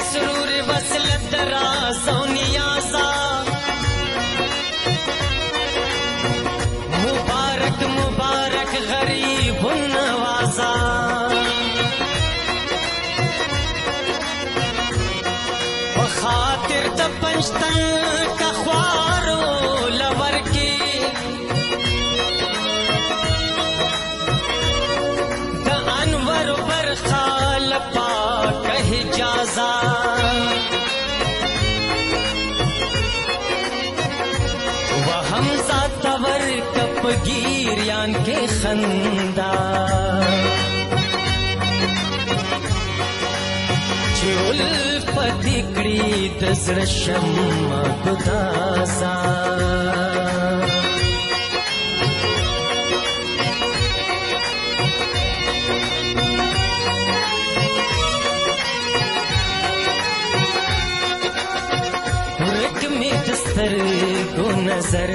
مسرور وصلت درا سونیازا مبارک مبارک غریب النوازا خاطر د پنجتن کا خوارو لور کی د انور برخال پاک حجازا و حمزہ تور کپگیریان کے خندا پتکڑی دزر شمع گداسا رک میں دستر کو نظر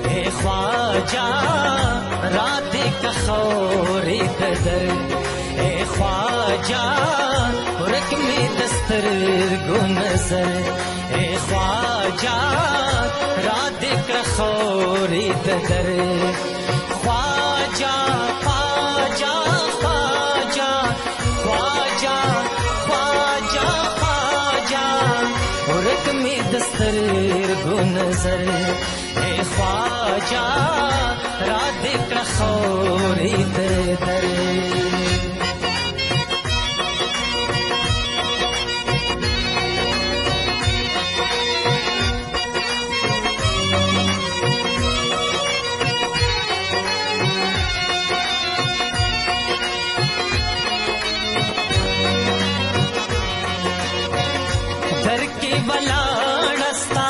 اے خواجہ رات کا خوری قدر اے خواجہ رک میں دستر گو نظر اے خواجہ رات کا خوری قدر خواجہ خواجہ خواجہ خواجہ خواجہ خواجہ رک میں دستر گو نظر اے خواجہ رات کا خوری قدر بلاڑستا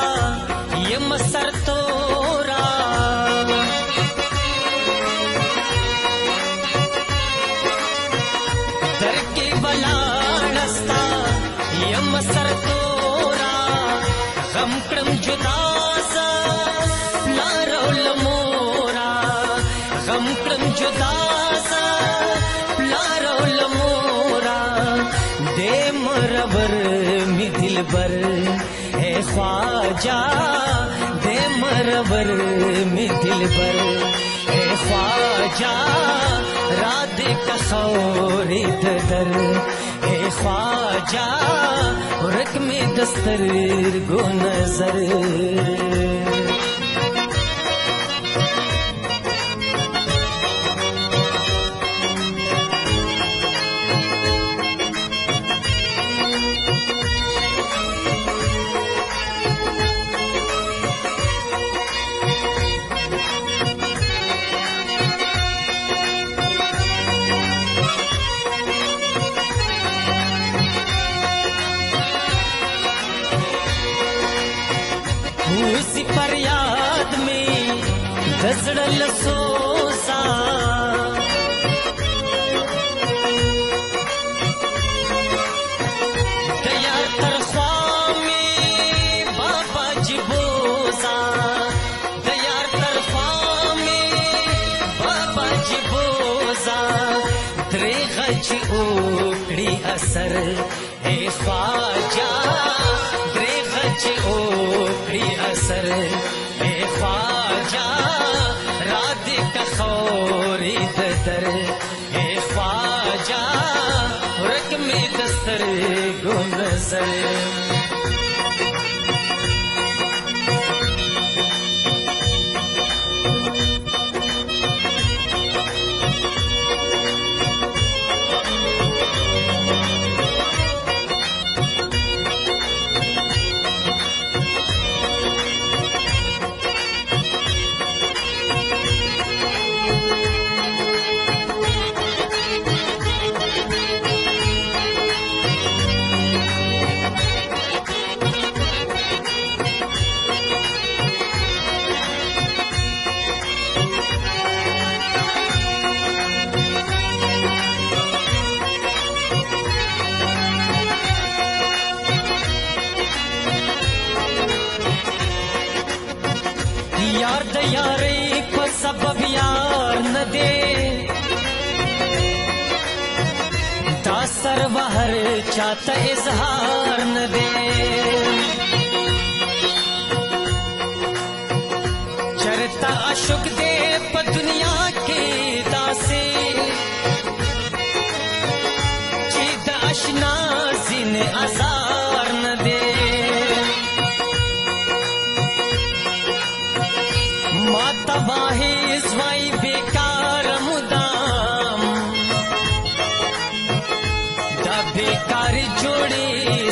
یم سر تورا در کے بلاڑستا یم سر تورا غم کرم جدازا لارو لمورا غم کرم جدازا لارو لمورا دے مربر می دل بر اے خواجہ دے مربر می دل بر اے خواجہ رات کا خوری در اے خواجہ رک میں دستر گو نظر اسی پر یاد میں گزڑل سوزا دیار ترخواہ میں بابا جی بوزا دیار ترخواہ میں بابا جی بوزا دریغ جی اوکڑی اثر اے خواجہ دریغ جی اوکڑی اثر اے خواجہ رات کا خوری در اے خواجہ رک میں دستر گو نظر یار د یارۍ په سبب یار نه دی داس सर्वहर चाहता इजहार न दे चरता अशुक दे प दुनिया के दासे चीद अशना जिन अजार न दे माता बाहे ज्वाई बेकार मुदाम दा बेकार जोड़े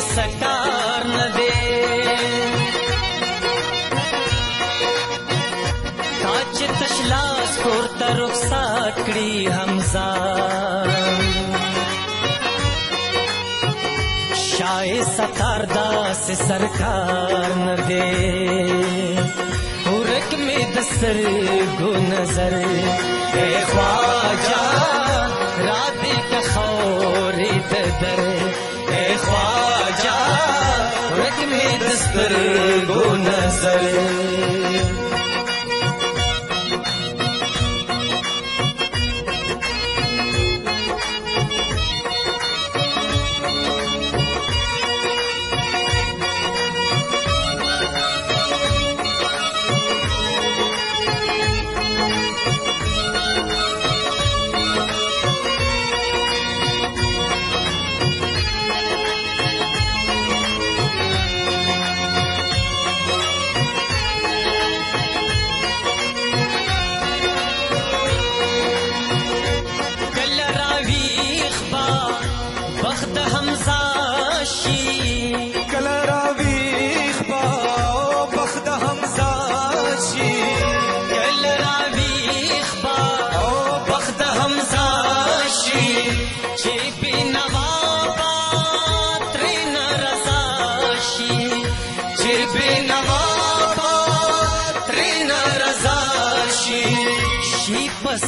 सकार न दे ताच तशलास कोरता रुखसाकड़ी हमजा शाये सतारदास सरकार न दे उरक में दस्तर गो नजर ए ख्वाजा राधे का खौरे दर ए ख्वाजा उरक में दस्तर गो नजर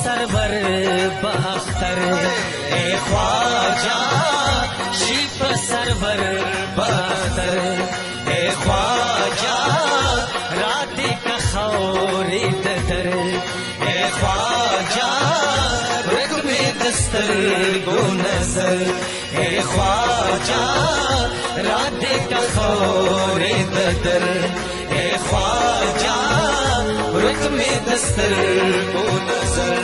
सरवर बख्तर ए ख्वाजा शीप सरवर बख्तर ए ख्वाजा राधे का खौरे दर ए ख्वाजा रग में दस्तर गो नजर ए ख्वाजा राधे का खौरे दर ए ख्वाजा रग में दस्तर गो नजर